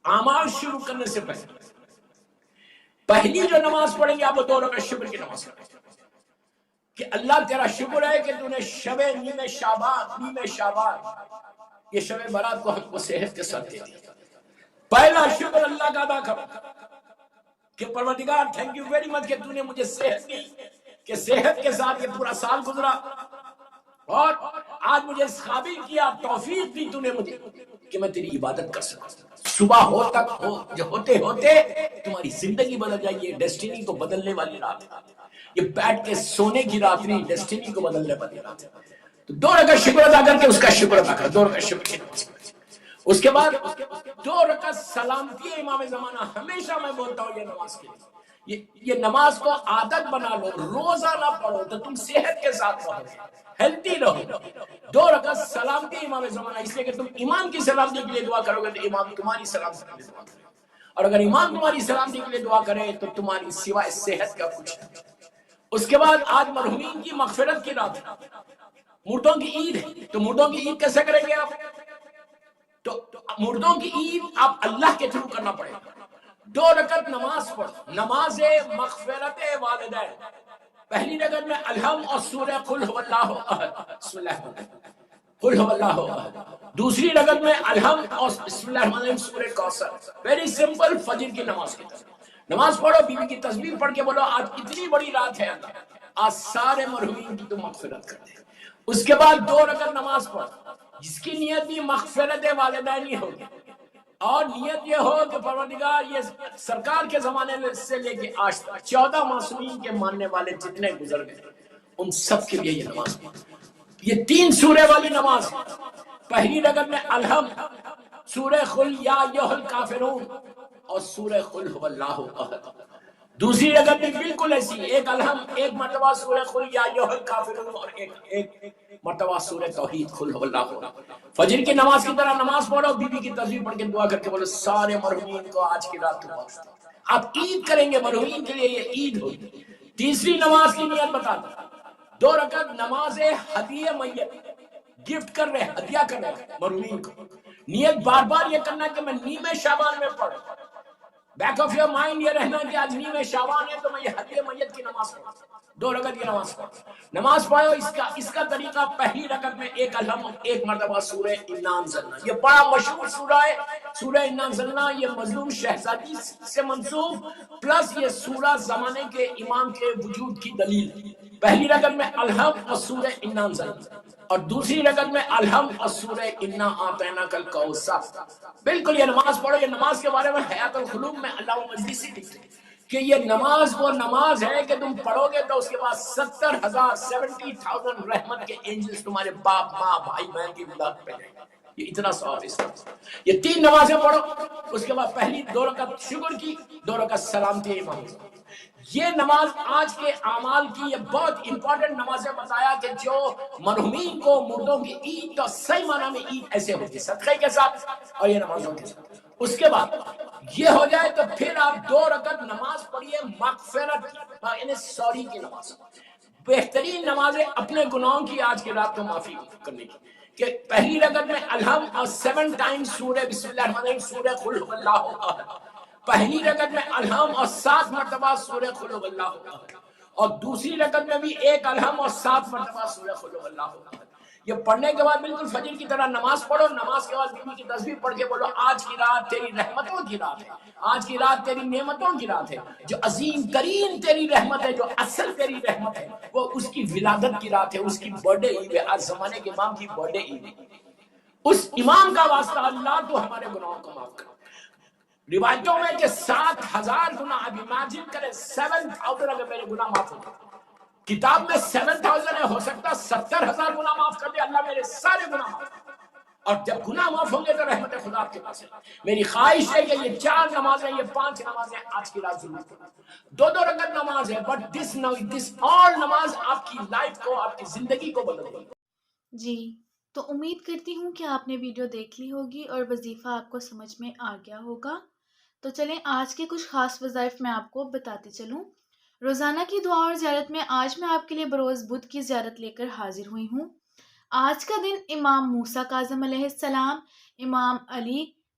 اعمال شروع کرنے سے پہلی جو نماز پڑھیں گے آپ وہ 2 رکعت شکر کی نماز پڑھیں گے کہ اللہ تیرا شکر ہے کہ تو نے نیمہ شعبان یہ شب برات کو ہم کو صحت کے ساتھ دے دی. پہلا شکر اللہ کا ادا کرو کہ پروردگار تھینک یو ویری مچ کہ تو نے مجھے صحت دی، کہ صحت کے ساتھ یہ پورا سال گزرا اور آج مجھے اس قابل کیا، توفیق دی تو نے مجھے کہ میں تیری عبادت کر سکوں. صبح ہوتے تمہاری زندگی بدل جائے گی. ڈیسٹینی کو بدلنے والی رات ہے یہ، بیٹھ کے سونے کی رات نہیں، ڈیسٹینی کو بدلنے والی رات ہے. تو 2 رکعت شکر ادا کر کے اس کا شکر ادا کر. 2 رکعت شکر کی نماز. اس کے بعد 2 رکعت سلامتی امام زمانہ. ہمیشہ میں بولتا ہوں یہ نماز کے لیے یہ نماز کو عادت بنا لو، روزانہ پڑھو تو تم صحت کے ساتھ رہو گے، ہیلتھی رہو. 2 رکعت سلامتی امام زمانہ، اس لیے کہ تم امام کی سلامتی کے لیے دعا کرو گے تو امام تمہاری سلامتی کے لیے دعا کرے، اور اگر امام تمہاری سلامتی کے لیے دعا کرے تو تمہاری سوائے صحت کا کچھ نہیں. اس کے بعد آج مرحومین کی مغفرت کی رات ہے، مردوں کی عید ہے. تو مردوں کی عید کیسے کریں گے آپ؟ تو مردوں کی عید آپ اللہ کے تھرو کرنا پڑے گا. 2 رکعت نماز پڑھو، نماز مغفرت والدین. پہلی رکعت میں الحم اور سورہ قل هو اللہ احد، بسم اللہ الرحمن الرحیم، قل هو اللہ احد. دوسری رکعت میں الحم اور بسم اللہ الرحمن الرحیم سورہ کوثر. ویری سمپل فجر کی نماز کی طرح نماز پڑھو. بیوی کی تسبیح پڑھ کے بولو آج اتنی بڑی رات ہے اللہ، آج سارے مرحومین کی تو مغفرت کر دے. اس کے بعد 2 رکعت نماز پڑھو جس کی نیت بھی مغفرت والدین ہی ہوگی، اور نیت یہ ہو کہ پروردگار یہ سرکار کے زمانے سے لے کے آج تک 14 معصومین کے ماننے والے جتنے گزر گئے ان سب کے لیے یہ نماز پڑھو. یہ 3 سورے والی نماز. پہلی رکعت میں الحم، سورہ قل یا ایھا الکافرون اور سورہ قل هو اللہ احد. دوسری رکعت میں بالکل ایسی، ایک الحم، ایک مرتبہ سورہ قل یا ایھا الکافرون اور ایک مرتبہ سورہ توحید قل هو اللہ احد. فجر کی نماز کی طرح نماز پڑھو، بیوی کی تسبیح پڑھ کے دعا کر کے بولو سارے مرحومین کو آج کی رات تو بخش دے. آپ عید کریں گے، مرحومین کے لیے یہ عید ہوگی. تیسری نماز کی نیت بتا دیں، 2 رکعت نماز ہدیہ میت، گفٹ کر رہے، ہدیہ کر رہے مرحومین کو. نیت بار بار یہ کرنا کہ میں نیمہ شعبان میں پڑھوں. بیک آف یور مائنڈ یہ رہنا کہ آج نیمہ شعبان ہے تو میں یہ ہدیہ میت کی نماز پڑھوں، 2 رکعت کی نماز پڑھو. نماز پڑھو. اس کا طریقہ پہلی رکعت میں ایک الحم، ایک مرتبہ سورہ انا انزلنا. یہ بڑا مشہور سورہ ہے سورہ انا انزلنا. یہ مظلوم شہزادی سے منسوب، پلس یہ سورہ زمانے کے امام کے وجود کی دلیل. پہلی رکعت میں الحم اور سورہ انا انزلنا، اور دوسری رکعت میں الحم اور سورہ انا اعطیناک الکوثر. بالکل یہ نماز پڑھو. یہ نماز کے بارے میں حیات القلوب میں علامہ مجلسی لکھتے ہیں کہ یہ نماز وہ نماز ہے کہ تم پڑھو گے تو اس کے بعد 70,000 رحمت کے اینجلز تمہارے باپ ماں بھائی بہن کی امداد پہ جائیں گے. یہ اتنا ثواب اس کا. یہ 3 نمازیں پڑھو. اس کے بعد پہلی 2 رکعت شکر کی، 2 رکعت سلامتی امام. یہ نماز آج کے اعمال کی یہ بہت امپورٹنٹ نمازیں بتایا کہ جو مرحومین کو مردوں کی عید تو صحیح معنی میں عید ایسے ہوتی ہے، صدقے کے ساتھ اور یہ نمازوں کے ساتھ. اس کے بعد یہ ہو جائے تو پھر آپ 2 رکعت نماز پڑھیے مغفرت کی، یعنی سوری کی نماز. بہترین نمازیں اپنے گناہوں کی آج کی رات کو معافی کرنے کی. کہ پہلی رکعت میں الحم اور 7 ٹائمز سورہ بسم اللہ الرحمن الرحیم سورہ قل هو اللہ احد. پہلی رکعت میں الحم اور 7 مرتبہ سورہ قل هو اللہ احد، اور دوسری رکعت میں بھی ایک الحم اور 7 مرتبہ سورہ قل هو اللہ احد. یہ پڑھنے کے بعد بالکل فجر کی طرح نماز پڑھو. نماز کے بعد بیوی کی تسبیح پڑھ کے بولو آج کی رات تیری رحمتوں کی رات ہے، آج کی رات تیری نعمتوں کی رات ہے. جو عظیم ترین تیری رحمت ہے، جو اصل تیری رحمت ہے، وہ اس کی ولادت کی رات ہے، اس کی برتھ ڈے عید ہے. آج زمانے کے امام کی برتھ ڈے عید ہے. اس امام کا واسطہ اللہ تو ہمارے گناہوں کو معاف کرو. روایتوں میں کہ 7,000 گناہ، اب امیجن کریں 7,000 اگر میرے گناہ معاف ہوتے، کتاب میں 7,000 ہے، ہو سکتا 70,000 گناہ معاف کر دے اللہ میرے سارے گناہ معاف کر دے. اور جب گناہ معاف ہوں گے تو رحمت خدا آپ کے پاس ہے. میری خواہش ہے کہ یہ 4 نمازیں، یہ 5 نمازیں آج کی رات ضرور پڑھیں. 2 رکعت نماز ہے، بٹ دس آل نماز آپ کی لائف کو، آپ کی زندگی کو بدل دے گی. جی، تو امید کرتی ہوں کہ آپ نے ویڈیو دیکھ لی ہوگی اور وظیفہ آپ کو سمجھ میں آ گیا ہوگا. تو چلیں آج کے کچھ خاص وظائف میں آپ کو بتاتے چلوں. روزانہ کی دعا اور زیارت میں آج میں آپ کے لیے بروز بدھ کی زیارت لے کر حاضر ہوئی ہوں. آج کا دن امام موسیٰ کاظم علیہ السلام، امام علی